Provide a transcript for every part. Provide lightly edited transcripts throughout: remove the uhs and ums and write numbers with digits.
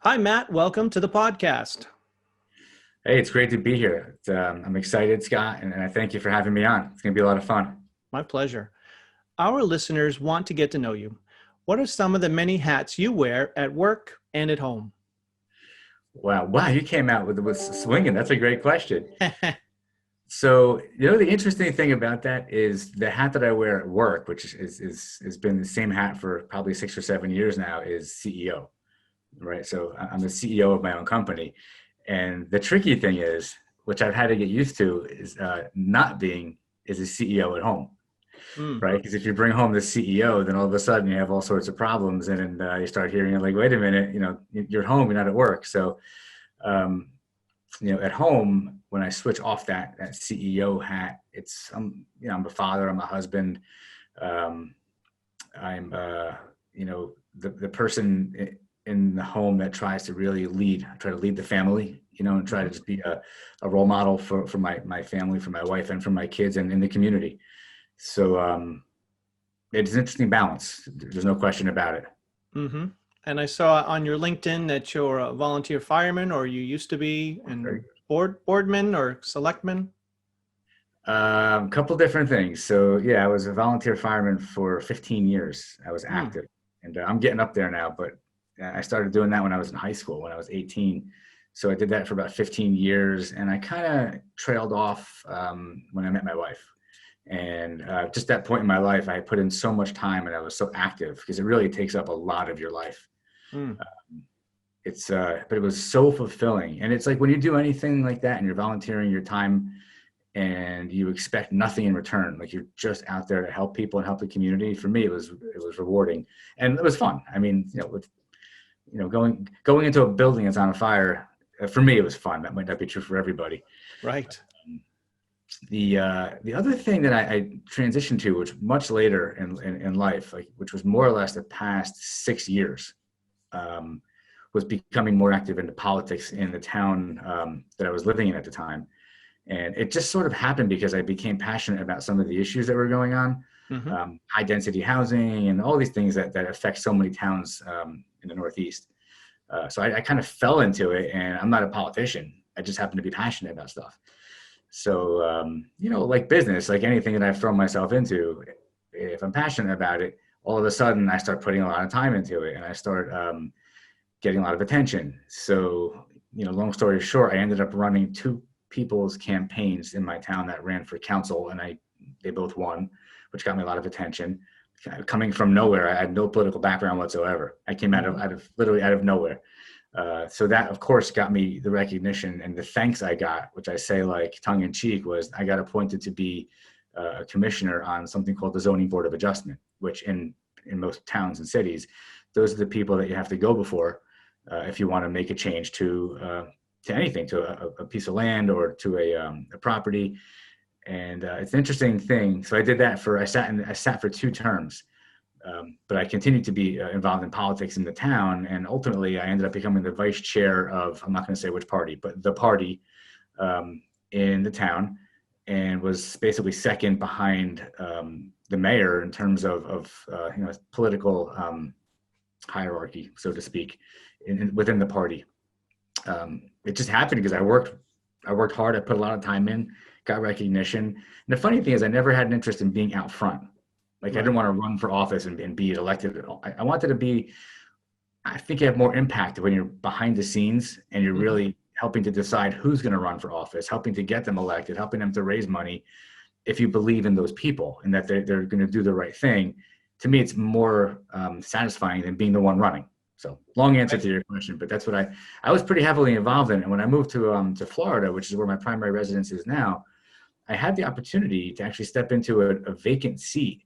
Hi, Matt. Welcome to the podcast. Hey, it's great to be here. I'm excited, Scott, and I thank you for having me on. It's going to be a lot of fun. My pleasure. Our listeners want to get to know you. What are some of the many hats you wear at work and at home? Wow, you came out with swinging. That's a great question. So, the interesting thing about that is the hat that I wear at work, which has been the same hat for probably 6 or 7 years now, is CEO, right? So I'm the CEO of my own company, and the tricky thing is, which I've had to get used to, is not being is a CEO at home. Mm, Right? Because if you bring home the CEO, then all of a sudden you have all sorts of problems, and you start hearing it like, wait a minute, you're home, you're not at work. So, um, at home, when I switch off that CEO hat, I'm a father, I'm a husband, um, I'm, the person in the home that tries to really try to lead the family, and try to mhm. just be a role model for my family, for my wife, and for my kids, and in the community. So, it's an interesting balance. There's no question about it. Mm-hmm. And I saw on your LinkedIn that you're a volunteer fireman, or you used to be, Very and boardman or selectman. couple different things. So yeah, I was a volunteer fireman for 15 years. I was Mm, active, and I'm getting up there now. But I started doing that when I was in high school, when I was 18. So I did that for about 15 years, and I kind of trailed off when I met my wife. And just that point in my life, I had put in so much time, and I was so active because it really takes up a lot of your life. mm, But it was so fulfilling, and it's like when you do anything like that, and you're volunteering your time and you expect nothing in return, like you're just out there to help people and help the community. For me, it was rewarding, and it was fun. I mean, going into a building that's on fire, for me it was fun. That might not be true for everybody. right. The other thing that I transitioned to, which much later in life, like, which was more or less the past 6 years, um, was becoming more active into politics in the town that I was living in at the time. And it just sort of happened because I became passionate about some of the issues that were going on, Mm-hmm. high density housing and all these things that affect so many towns in the Northeast. So I kind of fell into it, and I'm not a politician. I just happen to be passionate about stuff. So, like business, like anything that I've thrown myself into, if I'm passionate about it, all of a sudden I start putting a lot of time into it, and I start getting a lot of attention. So, long story short, I ended up running two people's campaigns in my town that ran for council, and they both won, which got me a lot of attention. Coming from nowhere, I had no political background whatsoever. I came out of Mm-hmm. literally out of nowhere. So that, of course, got me the recognition, and the thanks I got, which I say like tongue in cheek, was I got appointed to be a commissioner on something called the Zoning Board of Adjustment, which in most towns and cities, those are the people that you have to go before if you want to make a change to anything, to a piece of land or to a property. And it's an interesting thing. So I did that I sat for 2 terms. But I continued to be involved in politics in the town, and ultimately I ended up becoming the vice chair of, I'm not going to say which party, but the party in the town, and was basically second behind the mayor in terms of political hierarchy, so to speak, within the party. It just happened because I worked hard, I put a lot of time in, got recognition. And the funny thing is, I never had an interest in being out front. Like, I didn't Right. want to run for office and be elected at all. I wanted to be. I think you have more impact when you're behind the scenes and you're Mm-hmm. really helping to decide who's going to run for office, helping to get them elected, helping them to raise money. If you believe in those people and that they're going to do the right thing, to me, it's more satisfying than being the one running. So, long answer Right. to your question, but that's what I was pretty heavily involved in. And when I moved to Florida, which is where my primary residence is now, I had the opportunity to actually step into a vacant seat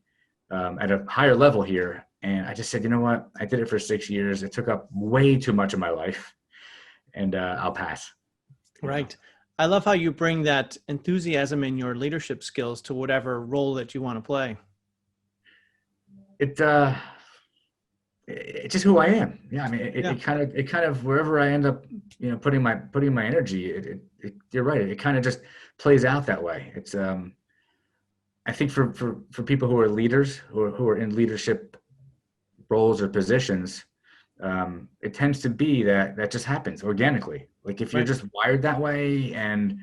at a higher level here. And I just said, you know what? I did it for 6 years. It took up way too much of my life, and I'll pass. You know, Right. I love how you bring that enthusiasm and your leadership skills to whatever role that you want to play. it it's just who I am. Yeah, I mean, Yeah. it kind of wherever I end up, putting my energy. You're right. It kind of just plays out that way. It's I think for people who are leaders, who are in leadership roles or positions, it tends to be that just happens organically. Like if you're Right. just wired that way, and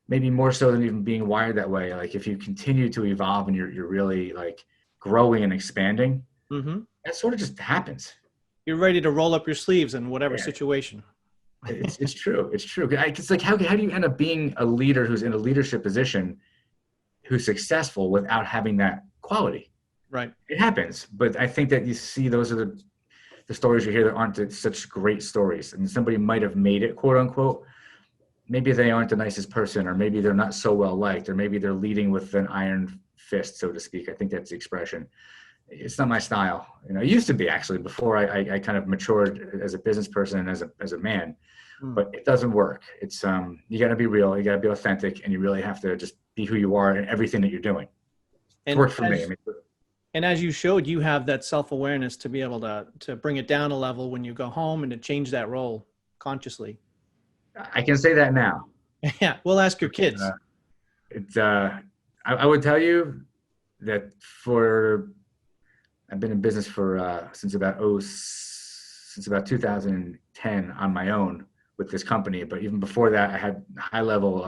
maybe more so than even being wired that way, like if you continue to evolve and you're really like growing and expanding, Mm-hmm. that sort of just happens. You're ready to roll up your sleeves in whatever Yeah, situation. it's true. It's true. It's like how do you end up being a leader who's in a leadership position who's successful without having that quality? Right. It happens, but I think that you see those are the stories you hear that aren't such great stories. And somebody might have made it, quote unquote. Maybe they aren't the nicest person, or maybe they're not so well liked, or maybe they're leading with an iron fist, so to speak. I think that's the expression. It's not my style. It used to be actually before I kind of matured as a business person and as a man, Mm. but it doesn't work. It's you got to be real, you got to be authentic, and you really have to just be who you are in everything that you're doing. It's And worked for me. I mean, as you showed, you have that self-awareness to be able to bring it down a level when you go home and to change that role consciously. I can say that now. Yeah, we'll ask your kids. Uh, it's I would tell you that I've been in business for since about 2010 on my own with this company. But even before that, I had high level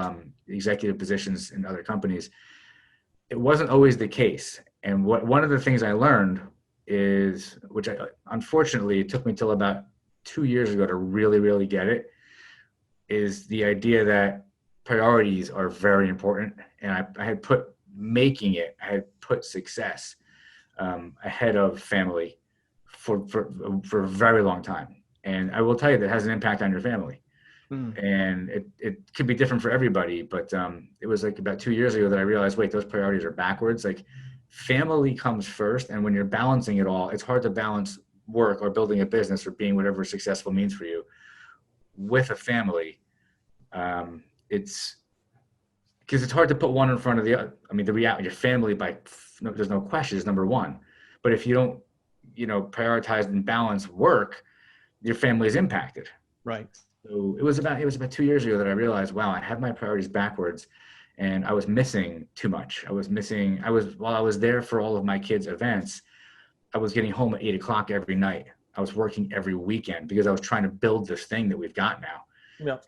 executive positions in other companies. It wasn't always the case. And one of the things I learned is, unfortunately, it took me till about 2 years ago to really get it, is the idea that priorities are very important. And I had put success ahead of family for a very long time. And I will tell you that has an impact on your family. Mm. And it could be different for everybody, but it was like about 2 years ago that I realized, wait, those priorities are backwards. Like family comes first. And when you're balancing it all, it's hard to balance work or building a business or being whatever successful means for you with a family. It's because it's hard to put one in front of the other. I mean, the reality, your family, there's no question, is number one. But if you don't, prioritize and balance work, your family is impacted. Right. So it was about 2 years ago that I realized, wow, I have my priorities backwards, and I was missing too much. While I was there for all of my kids' events, I was getting home at 8 o'clock every night. I was working every weekend because I was trying to build this thing that we've got now. Yeah.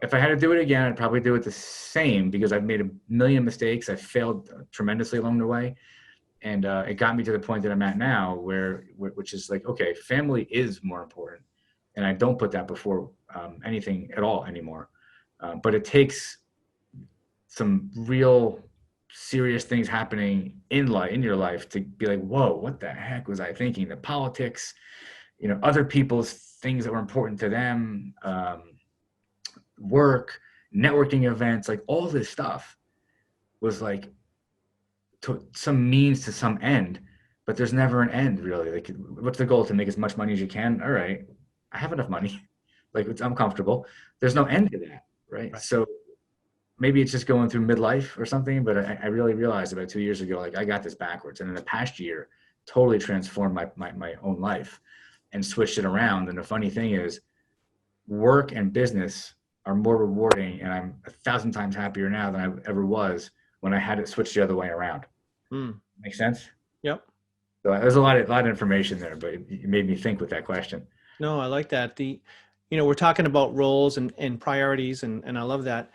If I had to do it again, I'd probably do it the same because I've made a million mistakes. I failed tremendously along the way. And it got me to the point that I'm at now which is like, okay, family is more important. And I don't put that before anything at all anymore. But it takes some real serious things happening in your life to be like, whoa, what the heck was I thinking? The politics, other people's things that were important to them, work, networking events, like all this stuff was like to some means to some end, but there's never an end really. Like, what's the goal? To make as much money as you can. All right, I have enough money. Like, I'm comfortable. There's no end to that, right? Right. So maybe it's just going through midlife or something, but I really realized about 2 years ago, like I got this backwards. And in the past year, totally transformed my own life and switched it around. And the funny thing is, work and business are more rewarding, and I'm 1,000 times happier now than I ever was when I had it switched the other way around. Mm. Make sense? Yep. So there's a lot of information there, but it made me think with that question. No, I like that. We're talking about roles and priorities, and I love that.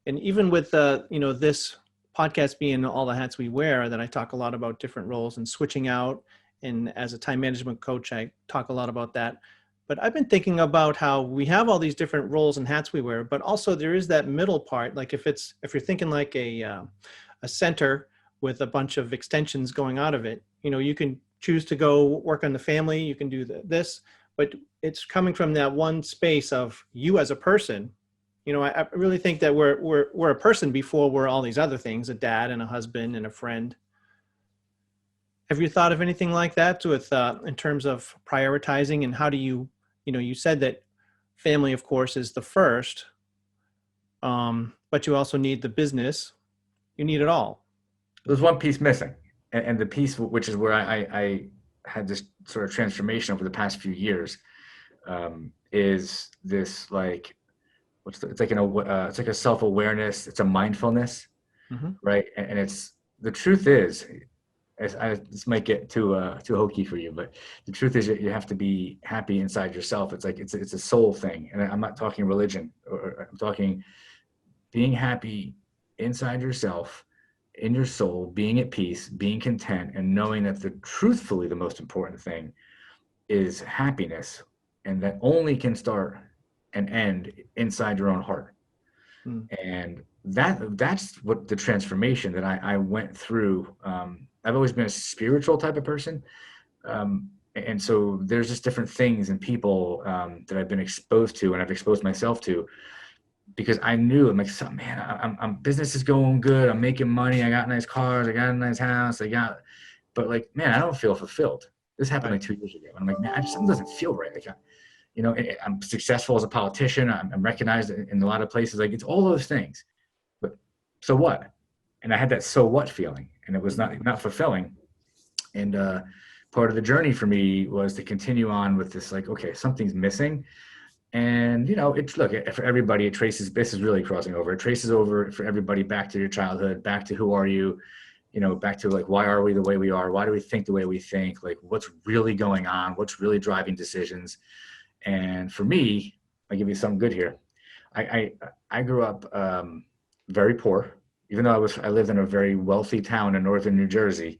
And even with this podcast being all the hats we wear, that I talk a lot about different roles and switching out. And as a time management coach, I talk a lot about that. But I've been thinking about how we have all these different roles and hats we wear, but also there is that middle part. Like if you're thinking like a center with a bunch of extensions going out of it, you can choose to go work on the family, you can do this, but it's coming from that one space of you as a person. I really think that we're a person before we're all these other things, a dad and a husband and a friend. Have you thought of anything like that with in terms of prioritizing, and how do you said that family, of course, is the first, but you also need the business. You need it all. There's one piece missing, and the piece which is where I had this sort of transformation over the past few years, is this like it's like it's like a self-awareness, it's a mindfulness, Mm-hmm. right? And it's the truth is, this might get too hokey for you, but the truth is you have to be happy inside yourself. It's like it's a soul thing, and I'm not talking religion, or I'm talking being happy inside yourself, in your soul, being at peace, being content, and knowing that truthfully the most important thing is happiness, and that only can start and end inside your own heart. Mm. And that's what the transformation that I went through. I've always been a spiritual type of person. And so there's just different things and people that I've been exposed to, and I've exposed myself to, because I knew, I'm like, so, man, I'm business is going good. I'm making money. I got nice cars. I got a nice house. But like, man, I don't feel fulfilled. This happened Right. like 2 years ago. And I'm like, man, something doesn't feel right. Like, I'm successful as a politician. I'm recognized in a lot of places. Like, it's all those things. But so what? And I had that so what feeling, and it was not fulfilling. And part of the journey for me was to continue on with this, like, okay, something's missing. And, it's, look, for everybody, it traces, this is really crossing over. It traces over for everybody back to your childhood, back to who are you, back to like, why are we the way we are? Why do we think the way we think? Like, what's really going on? What's really driving decisions? And for me, I'll give you something good here. I grew up very poor, even though I lived in a very wealthy town in northern New Jersey,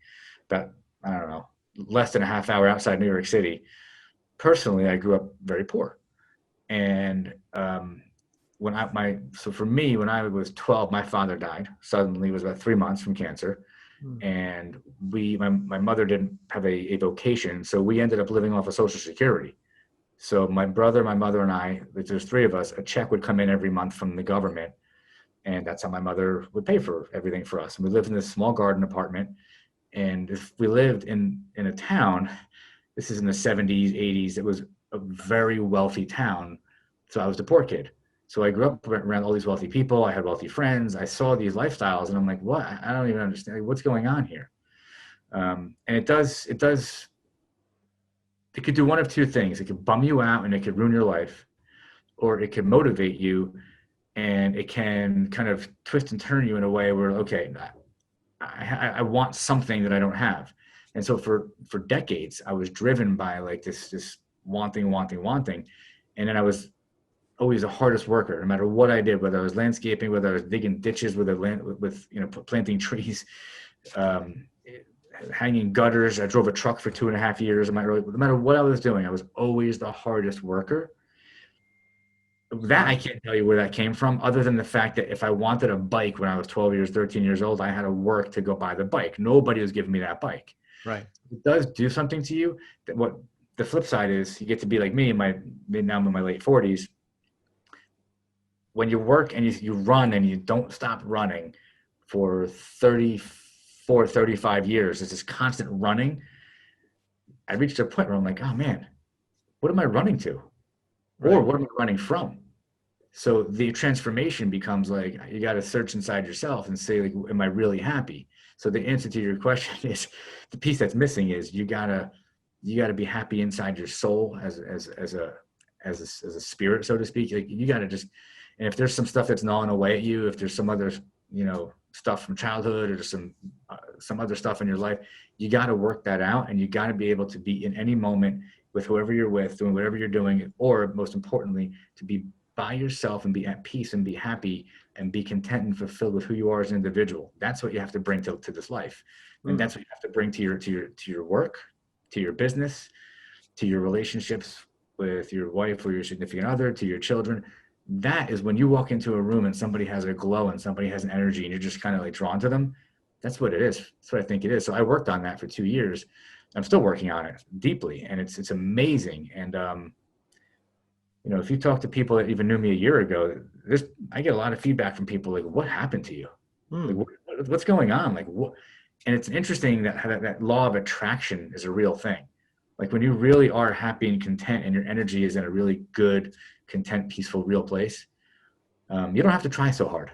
about, I don't know, less than a half hour outside New York City. Personally, I grew up very poor. And so for me, when I was 12, my father died suddenly. It was about 3 months from cancer. And my mother didn't have a vocation. So we ended up living off of Social Security. So my brother, my mother, and I, there's three of us, a check would come in every month from the government. And that's how my mother would pay for everything for us. And we lived in this small garden apartment. And if we lived in a town, this is in the 70s, 80s, it was a very wealthy town. So I was the poor kid. So I grew up around all these wealthy people. I had wealthy friends. I saw these lifestyles, and I'm like, what? I don't even understand. What's going on here? And it could do one of two things. It could bum you out and it could ruin your life, or it could motivate you, and it can kind of twist and turn you in a way where, okay, I want something that I don't have. And so for decades, I was driven by like this wanting. And then I was always the hardest worker, no matter what I did, whether I was landscaping, whether I was digging ditches with planting trees, hanging gutters. I drove a truck for 2.5 years. No matter what I was doing, I was always the hardest worker. That I can't tell you where that came from, other than the fact that if I wanted a bike when I was 12 years, 13 years old, I had to work to go buy the bike. Nobody was giving me that bike. Right. It does do something to you. What the flip side is, you get to be like me now I'm in my late 40s. When you work and you run and you don't stop running for 34, 35 years, it's this constant running. I reached a point where I'm like, oh man, what am I running to? Right. Or what am I running from? So the transformation becomes like, you got to search inside yourself and say, like, am I really happy? So the answer to your question is, the piece that's missing is you gotta be happy inside your soul as a spirit, so to speak. Like, you gotta just, and if there's some stuff that's gnawing away at you, if there's some other, stuff from childhood, or some other stuff in your life, you got to work that out, and you got to be able to be in any moment with whoever you're with, doing whatever you're doing, or most importantly, to be by yourself and be at peace and be happy and be content and fulfilled with who you are as an individual. That's what you have to bring to this life. And that's what you have to bring to your work, to your business, to your relationships with your wife or your significant other, to your children. That is when you walk into a room and somebody has a glow and somebody has an energy and you're just kind of like drawn to them. That's what it is. That's what I think it is. So I worked on that for 2 years. I'm still working on it deeply, and it's amazing. And if you talk to people that even knew me a year ago, I get a lot of feedback from people like, "What happened to you? Like, what's going on? Like, what?" And it's interesting that law of attraction is a real thing. Like, when you really are happy and content, and your energy is in a really good, content, peaceful, real place, you don't have to try so hard.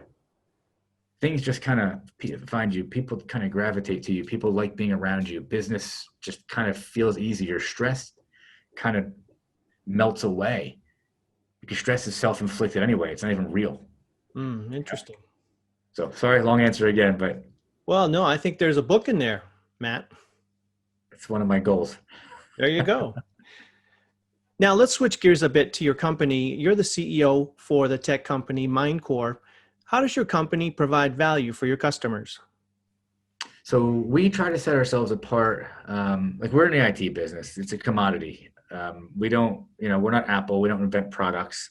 Things just kind of find you. People kind of gravitate to you. People like being around you. Business just kind of feels easier. Stress kind of melts away, because stress is self-inflicted anyway. It's not even real. Interesting. So sorry, long answer again, but. Well, no, I think there's a book in there. Matt. It's one of my goals. There you go. Now let's switch gears a bit to your company. You're the CEO for the tech company Mindcore. How does your company provide value for your customers? So we try to set ourselves apart. Like we're in the IT business. It's a commodity. We don't, we're not Apple. We don't invent products.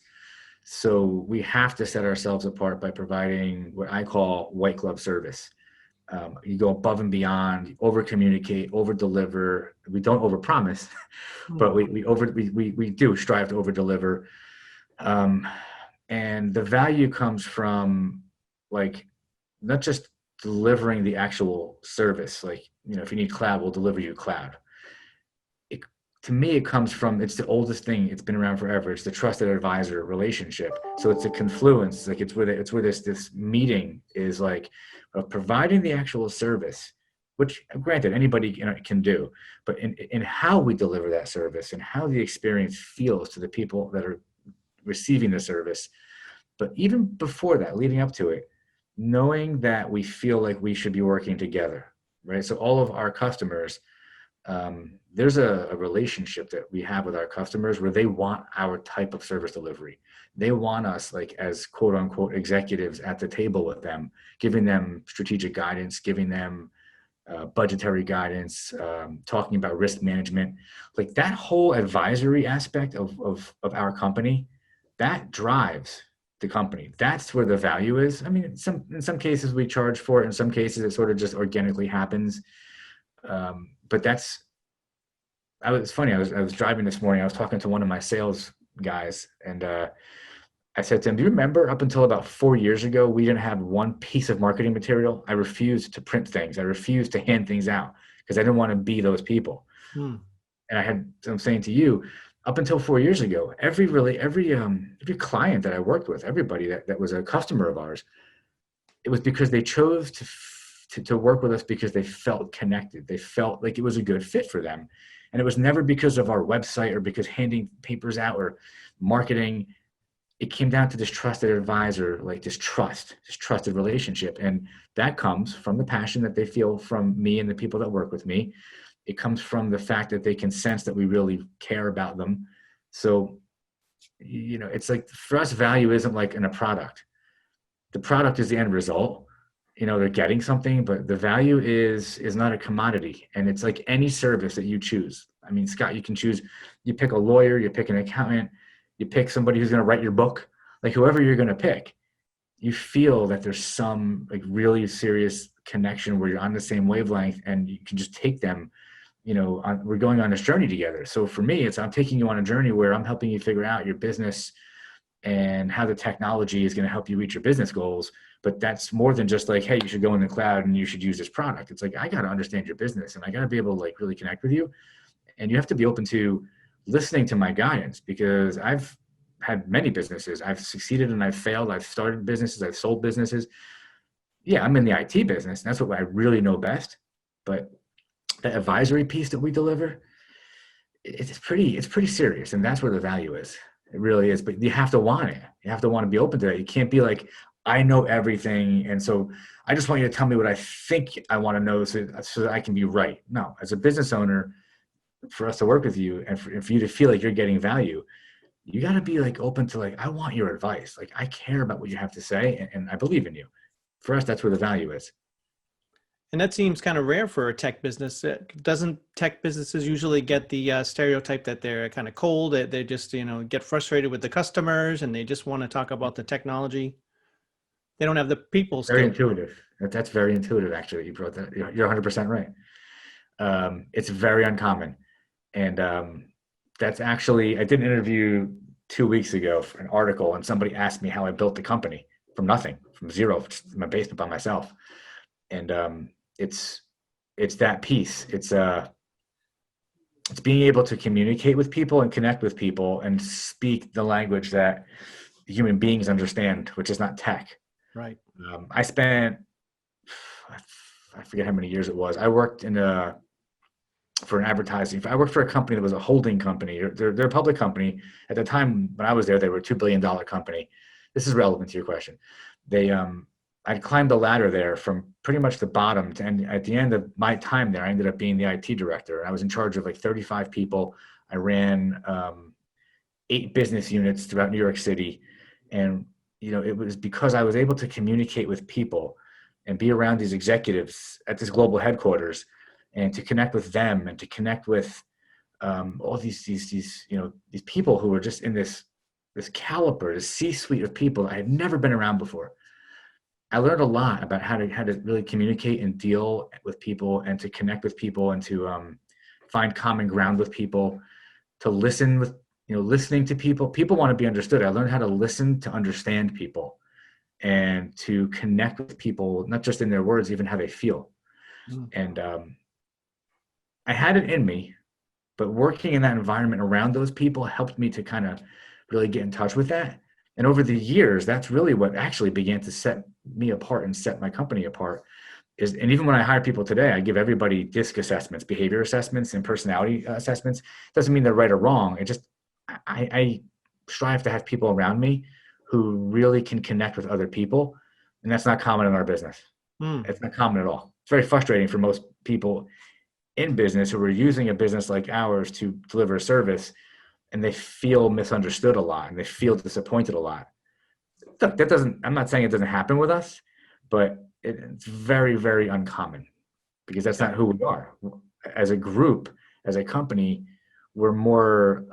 So we have to set ourselves apart by providing what I call white glove service. You go above and beyond, over communicate, over deliver. We don't over promise, but we do strive to over deliver. And the value comes from like not just delivering the actual service. Like, if you need cloud, we'll deliver you cloud. To me, it comes from, it's the oldest thing. It's been around forever. It's the trusted advisor relationship. So it's a confluence. Like it's where this meeting is like of providing the actual service, which granted anybody can do, but in how we deliver that service and how the experience feels to the people that are receiving the service. But even before that, leading up to it, knowing that we feel like we should be working together, right? So all of our customers, there's a relationship that we have with our customers where they want our type of service delivery. They want us like as quote unquote executives at the table with them, giving them strategic guidance, giving them budgetary guidance, talking about risk management, like that whole advisory aspect of our company, that drives the company. That's where the value is. I mean, in some cases we charge for it. In some cases it sort of just organically happens. But it's funny. I was driving this morning. I was talking to one of my sales guys, and I said to him, "Do you remember up until about 4 years ago, we didn't have one piece of marketing material? I refused to print things. I refused to hand things out because I didn't want to be those people." And I'm saying to you, up until 4 years ago, every client that I worked with, everybody that was a customer of ours, it was because they chose to work with us because they felt connected. They felt like it was a good fit for them. And it was never because of our website or because handing papers out or marketing. It came down to this trusted advisor, like this trusted relationship. And that comes from the passion that they feel from me and the people that work with me. It comes from the fact that they can sense that we really care about them. So, it's like for us, value isn't like in a product. The product is the end result. They're getting something, but the value is not a commodity. And it's like any service that you choose. I mean, Scott, you pick a lawyer, you pick an accountant, you pick somebody who's going to write your book, like whoever you're going to pick, you feel that there's some like really serious connection where you're on the same wavelength and you can just take them, we're going on this journey together. So for me, I'm taking you on a journey where I'm helping you figure out your business and how the technology is going to help you reach your business goals. But that's more than just like, hey, you should go in the cloud and you should use this product. It's like, I got to understand your business and I got to be able to like really connect with you. And you have to be open to listening to my guidance because I've had many businesses. I've succeeded and I've failed. I've started businesses. I've sold businesses. Yeah, I'm in the IT business. That's what I really know best. But the advisory piece that we deliver, it's pretty serious. And that's where the value is. It really is. But you have to want it. You have to want to be open to it. You can't be like, I know everything. And so I just want you to tell me what I think I want to know so that I can be right. No, as a business owner, for us to work with you and for you to feel like you're getting value, you got to be like open to like, I want your advice. Like I care about what you have to say and I believe in you. For us, that's where the value is. And that seems kind of rare for a tech business. Doesn't tech businesses usually get the stereotype that they're kind of cold, that they just, get frustrated with the customers and they just want to talk about the technology? They don't have the people skills. Very intuitive. That's very intuitive, actually. You brought that. You're 100% right. It's very uncommon. And that's actually, I did an interview 2 weeks ago for an article, and somebody asked me how I built the company from nothing, from zero, just in my basement by myself. And it's that piece. It's being able to communicate with people and connect with people and speak the language that human beings understand, which is not tech. Right. I spent, I forget how many years it was. I worked for an advertising. I worked for a company that was a holding company. They're a public company. At the time when I was there, they were a $2 billion company. This is relevant to your question. They I climbed the ladder there from pretty much the bottom to, and at the end of my time there, I ended up being the IT director. I was in charge of like 35 people. I ran 8 business units throughout New York City. And, it was because I was able to communicate with people and be around these executives at this global headquarters and to connect with them and to connect with all these people who were just in this caliber, this C-suite of people that I had never been around before. I learned a lot about how to really communicate and deal with people and to connect with people and to find common ground with people, to listen with, listening to people. People want to be understood. I learned how to listen to understand people and to connect with people, not just in their words, even how they feel. Mm. And I had it in me, but working in that environment around those people helped me to kind of really get in touch with that. And over the years, that's really what actually began to set me apart and set my company apart. And even when I hire people today, I give everybody DISC assessments, behavior assessments, and personality assessments. Doesn't mean they're right or wrong. It just, I strive to have people around me who really can connect with other people. And that's not common in our business. Mm. It's not common at all. It's very frustrating for most people in business who are using a business like ours to deliver a service, and they feel misunderstood a lot and they feel disappointed a lot. That doesn't, I'm not saying it doesn't happen with us, but it's very, very uncommon because that's Yeah. not who we are. As a group, as a company, we're more,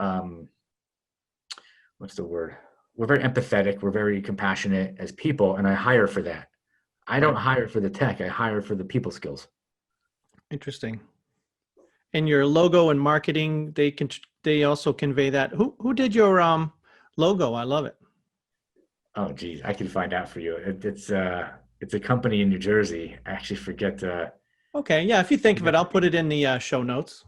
what's the word? We're very empathetic. We're very compassionate as people, and I hire for that. I don't Right. hire for the tech. I hire for the people skills. Interesting. And your logo and marketing, they also convey that. Who did your logo? I love it. Oh, geez, I can find out for you. It's a company in New Jersey. I actually forget. Okay, yeah. If you think of it, Forget I'll the put it name. in the show notes.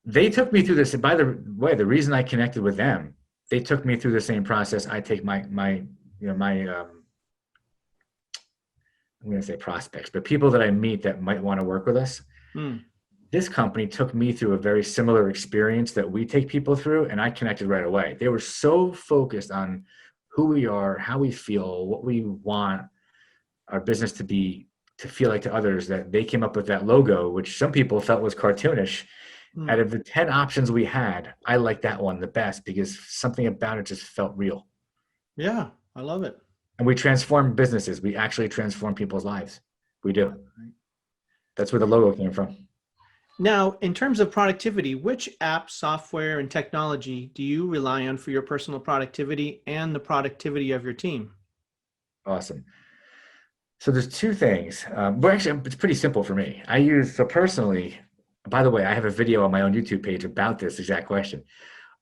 They took me through this. By the way, the reason I connected with them, they took me through the same process. I take my I'm going to say prospects, but people that I meet that might want to work with us. Mm. This company took me through a very similar experience that we take people through, and I connected right away. They were so focused on who we are, how we feel, what we want our business to be, to feel like to others, that they came up with that logo, which some people felt was cartoonish. Out Mm. of the 10 options we had, I liked that one the best because something about it just felt real. Yeah, I love it. And we transform businesses. We actually transform people's lives. We do. Right. That's where the logo came from. Now, in terms of productivity, which app, software, and technology do you rely on for your personal productivity and the productivity of your team? Awesome. So there's 2 things. Well, actually, it's pretty simple for me. So personally, by the way, I have a video on my own YouTube page about this exact question.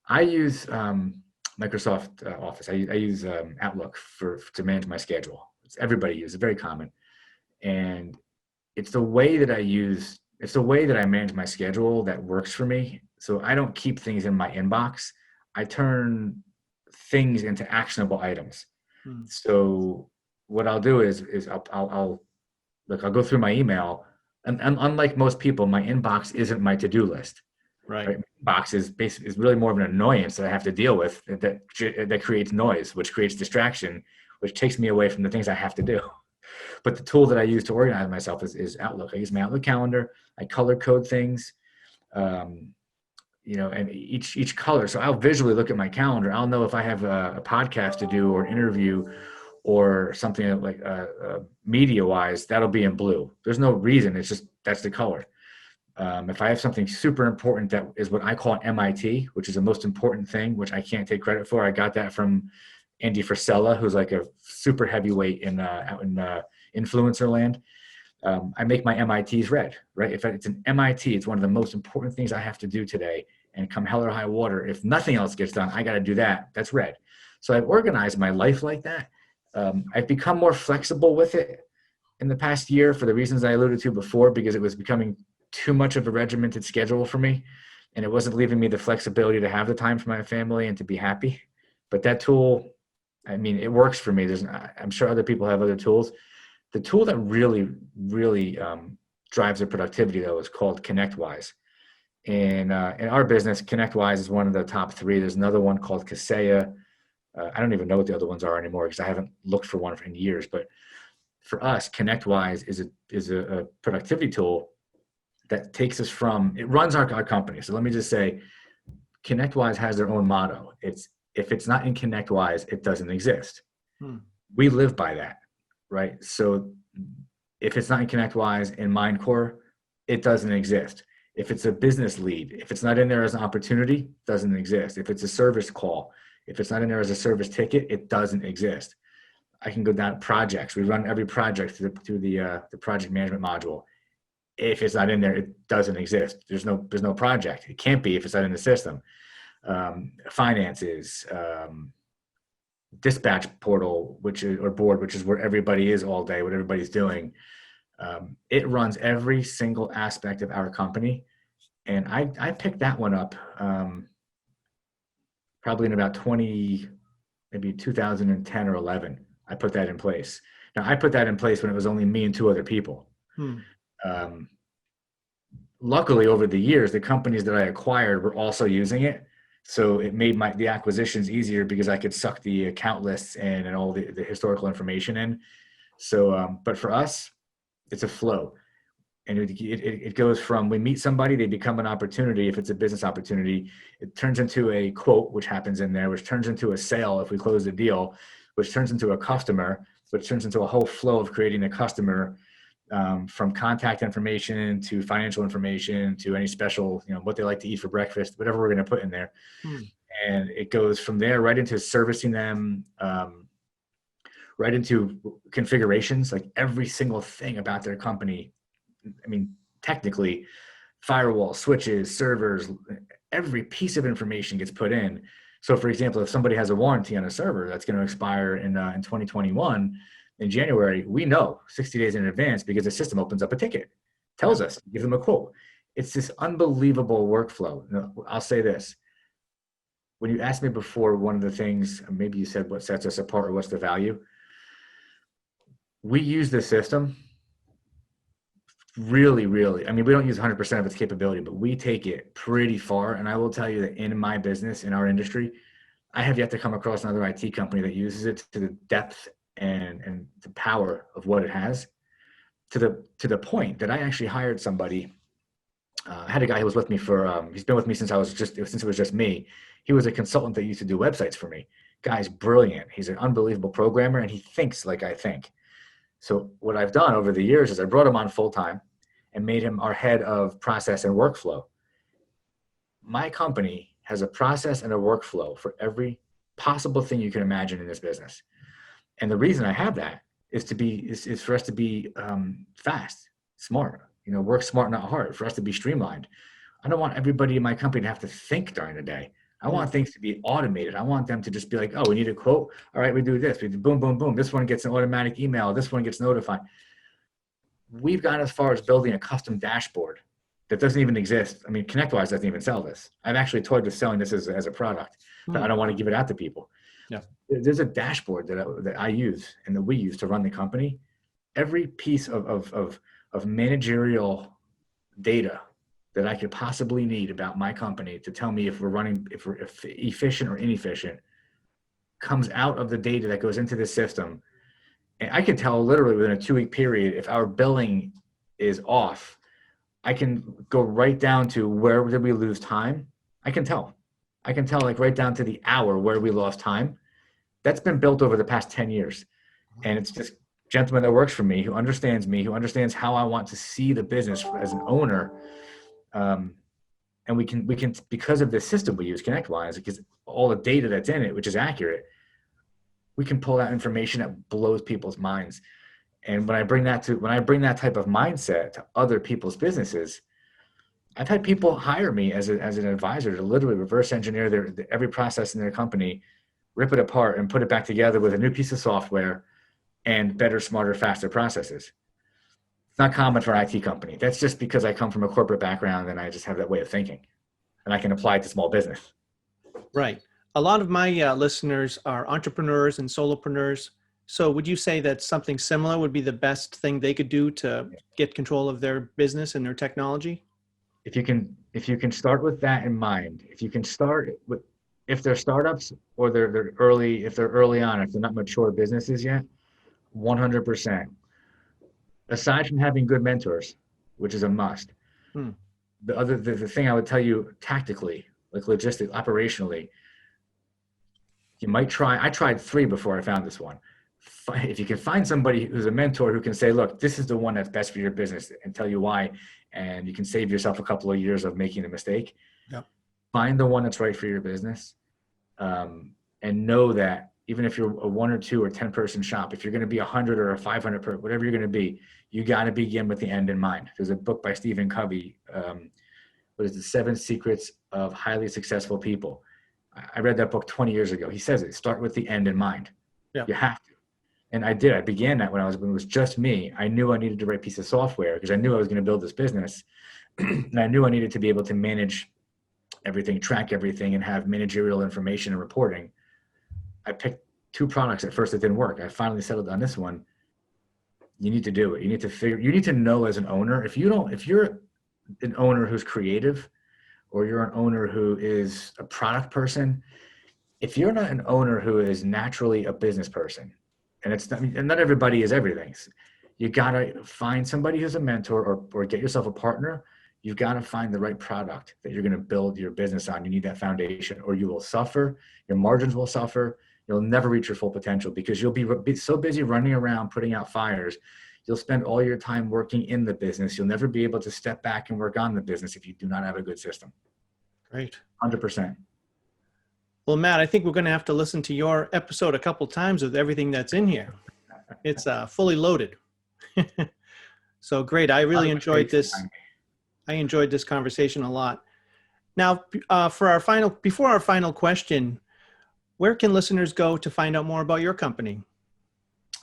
I use Microsoft Office. I use Outlook to manage my schedule. Everybody uses it, very common. And it's the way that I manage my schedule that works for me. So I don't keep things in my inbox. I turn things into actionable items. Mm. So what I'll do is I'll go through my email, and unlike most people, my inbox isn't my to-do list. Right. Right? Box is really more of an annoyance that I have to deal with that creates noise, which creates distraction, which takes me away from the things I have to do. But the tool that I use to organize myself is Outlook. I use my Outlook calendar. I color code things, and each color. So I'll visually look at my calendar. I'll know if I have a podcast to do or an interview or something like media wise, that'll be in blue. There's no reason. It's just, that's the color. If I have something super important that is what I call an MIT, which is the most important thing, which I can't take credit for. I got that from Andy Frisella, who's like a super heavyweight out in influencer land. I make my MITs red, right? If it's an MIT, it's one of the most important things I have to do today. And come hell or high water, if nothing else gets done, I got to do that. That's red. So I've organized my life like that. I've become more flexible with it in the past year for the reasons I alluded to before, because it was becoming too much of a regimented schedule for me. And it wasn't leaving me the flexibility to have the time for my family and to be happy. But that tool, I mean, it works for me. I'm sure other people have other tools. The tool that really, really drives their productivity, though, is called ConnectWise. And in our business, ConnectWise is one of the top 3. There's another one called Kaseya. I don't even know what the other ones are anymore because I haven't looked for one in years. But for us, ConnectWise is a productivity tool that takes us from, it runs our company. So let me just say, ConnectWise has their own motto. If it's not in ConnectWise, it doesn't exist. We live by that, right? So if it's not in ConnectWise, in Mindcore, it doesn't exist. If it's a business lead, if it's not in there as an opportunity, it doesn't exist. If it's a service call, if it's not in there as a service ticket, it doesn't exist. I can go down to projects. We run every project through the project management module. If it's not in there, it doesn't exist. There's no project. It can't be if it's not in the system. Finances, dispatch portal, or board, which is where everybody is all day, what everybody's doing. It runs every single aspect of our company. And I picked that one up probably in about maybe 2010 or 11. I put that in place. Now, I put that in place when it was only me and two other people. Luckily, over the years, the companies that I acquired were also using it. So it made the acquisitions easier because I could suck the account lists in and all the historical information in. So, but for us, it's a flow. And it goes from, we meet somebody, they become an opportunity. If it's a business opportunity, it turns into a quote, which happens in there, which turns into a sale if we close the deal, which turns into a customer, which turns into a whole flow of creating a customer, from contact information to financial information to any special, what they like to eat for breakfast, whatever we're going to put in there. And it goes from there right into servicing them, right into configurations, like every single thing about their company. I mean, technically, firewall, switches, servers, every piece of information gets put in. So, for example, if somebody has a warranty on a server that's going to expire in 2021, in January, we know 60 days in advance because the system opens up a ticket, tells us, gives them a quote. It's this unbelievable workflow. I'll say this. When you asked me before, one of the things, maybe you said what sets us apart or what's the value, we use the system really, I mean, we don't use 100% of its capability, but we take it pretty far. And I will tell you that in my business, in our industry, I have yet to come across another IT company that uses it to the depth and the power of what it has, to the point that I actually hired somebody. I had a guy who was with me he's been with me since it was just me. He was a consultant that used to do websites for me. Guy's brilliant. He's an unbelievable programmer, and he thinks like I think. So what I've done over the years is I brought him on full time and made him our head of process and workflow. My company has a process and a workflow for every possible thing you can imagine in this business. And the reason I have that is for us to be fast, smart, work smart, not hard, for us to be streamlined. I don't want everybody in my company to have to think during the day. I want things to be automated. I want them to just be like, oh, we need a quote. All right, we do this. We do boom, boom, boom. This one gets an automatic email. This one gets notified. We've gone as far as building a custom dashboard that doesn't even exist. I mean, ConnectWise doesn't even sell this. I've actually toyed with selling this as a product, but I don't want to give it out to people. Yeah. There's a dashboard that I use and that we use to run the company. Every piece of managerial data that I could possibly need about my company to tell me if we're efficient or inefficient comes out of the data that goes into the system. And I can tell literally within a 2-week period if our billing is off. I can go right down to where did we lose time. I can tell like right down to the hour where we lost time. That's been built over the past 10 years. And it's this gentleman that works for me, who understands me, who understands how I want to see the business as an owner. And we can, because of the system we use, ConnectWise, because all the data that's in it, which is accurate, we can pull out information that blows people's minds. And when I bring that type of mindset to other people's businesses, I've had people hire me as an advisor to literally reverse engineer every process in their company, rip it apart and put it back together with a new piece of software and better, smarter, faster processes. It's not common for an IT company. That's just because I come from a corporate background and I just have that way of thinking, and I can apply it to small business. Right. A lot of my listeners are entrepreneurs and solopreneurs. So would you say that something similar would be the best thing they could do to get control of their business and their technology? If you can start with that in mind, if they're startups or they're early, if they're early on, if they're not mature businesses yet, 100%. Aside from having good mentors, which is a must, Hmm. the thing I would tell you tactically, like logistically, operationally, you might try. I tried 3 before I found this one. If you can find somebody who's a mentor who can say, look, this is the one that's best for your business and tell you why, and you can save yourself a couple of years of making a mistake. Yep. Find the one that's right for your business. And know that even if you're a 1 or 2 or 10 person shop, if you're going to be 100 or a 500 per, whatever you're going to be, you got to begin with the end in mind. There's a book by Stephen Covey. What is the 7 Secrets of Highly Successful People? I read that book 20 years ago. He says it, start with the end in mind. Yeah. You have to. And I did. I began that when it was just me. I knew I needed the right piece of software because I knew I was going to build this business. And I knew I needed to be able to manage everything, track everything, and have managerial information and reporting. I picked 2 products at first that didn't work. I finally settled on this one. You need to do it. You need to know as an owner, if you're an owner who's creative, or you're an owner who is a product person, if you're not an owner who is naturally a business person, and not everybody is everything, you gotta find somebody who's a mentor, or get yourself a partner. You've got to find the right product that you're going to build your business on. You need that foundation, or you will suffer. Your margins will suffer. You'll never reach your full potential because you'll be so busy running around putting out fires. You'll spend all your time working in the business. You'll never be able to step back and work on the business if you do not have a good system. Great. 100%. Well, Matt, I think we're going to have to listen to your episode a couple times with everything that's in here. It's fully loaded. So great. I really enjoyed this. I enjoyed this conversation a lot. Now, before our final question, where can listeners go to find out more about your company?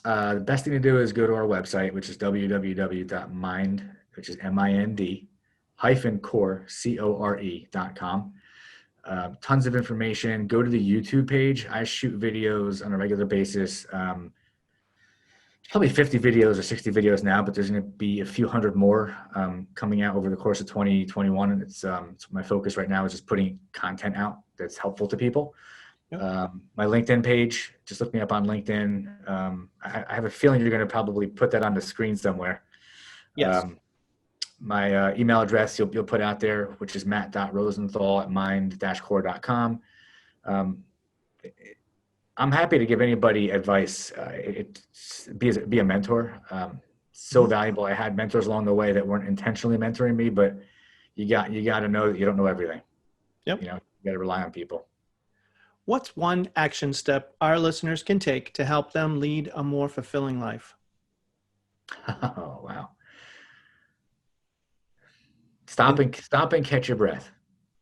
The best thing to do is go to our website, which is www.mind, which is MIND, -core.com. Tons of information. Go to the YouTube page. I shoot videos on a regular basis. Probably 50 videos or 60 videos now, but there's going to be a few hundred more coming out over the course of 2021. And it's my focus right now is just putting content out that's helpful to people. Yep. My LinkedIn page, just look me up on LinkedIn. I have a feeling you're going to probably put that on the screen somewhere. Yes. My email address you'll put out there, which is matt.rosenthal@mind-core.com. I'm happy to give anybody advice. Be a mentor. So valuable. I had mentors along the way that weren't intentionally mentoring me, but you got to know that you don't know everything. Yep. You got to rely on people. What's one action step our listeners can take to help them lead a more fulfilling life? Oh, wow. Stop and catch your breath.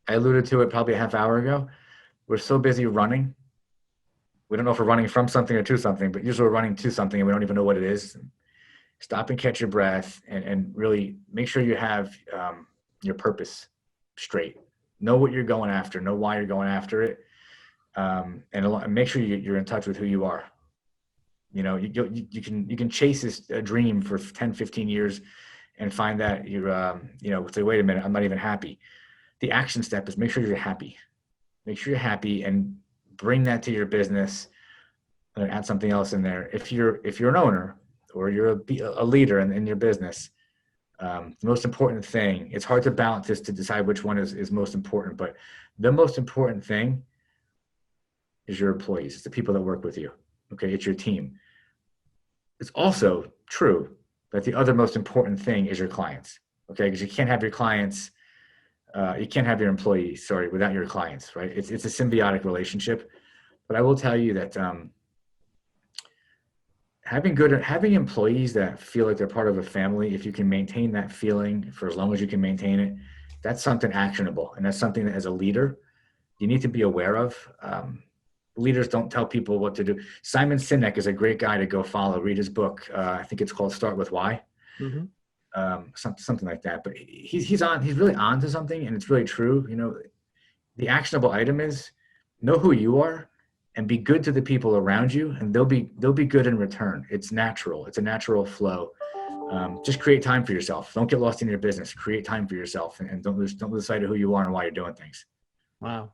I alluded to it probably a half hour ago. We're so busy running. We don't know if we're running from something or to something, but usually we're running to something and we don't even know what it is. Stop and catch your breath and really make sure you have your purpose straight. Know what you're going after. Know why you're going after it. And make sure you're in touch with who you are. You can chase this dream for 10, 15 years and find that you're, say, wait a minute, I'm not even happy. The action step is make sure you're happy. Make sure you're happy and bring that to your business and add something else in there. If you're an owner or you're a leader in your business, the most important thing, it's hard to balance this to decide which one is most important, but the most important thing is your employees. It's the people that work with you. Okay. It's your team. It's also true that the other most important thing is your clients. Okay. Because you can't have your clients, you can't have your employees, without your clients, right? It's a symbiotic relationship. But I will tell you that having employees that feel like they're part of a family, if you can maintain that feeling for as long as you can maintain it, that's something actionable. And that's something that as a leader, you need to be aware of. Leaders don't tell people what to do. Simon Sinek is a great guy to go follow. Read his book. I think it's called Start With Why. Mm-hmm. Something like that. But he's really on to something, and it's really true. The actionable item is know who you are and be good to the people around you, and they'll be good in return. It's natural. It's a natural flow. Just create time for yourself. Don't get lost in your business. Create time for yourself, and don't lose sight of who you are and why you're doing things. Wow.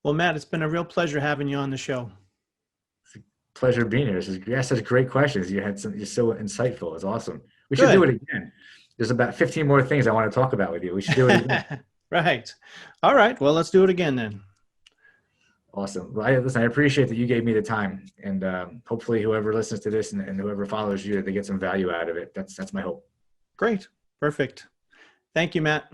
Well, Matt, it's been a real pleasure having you on the show. It's a pleasure being here. You asked such great questions. You're so insightful. It's awesome. We should do Good. it again. There's about 15 more things I want to talk about with you. We should do it again. Right. All right. Well, let's do it again then. Awesome. Well, listen, I appreciate that you gave me the time, and hopefully whoever listens to this and whoever follows you, they get some value out of it. That's my hope. Great. Perfect. Thank you, Matt.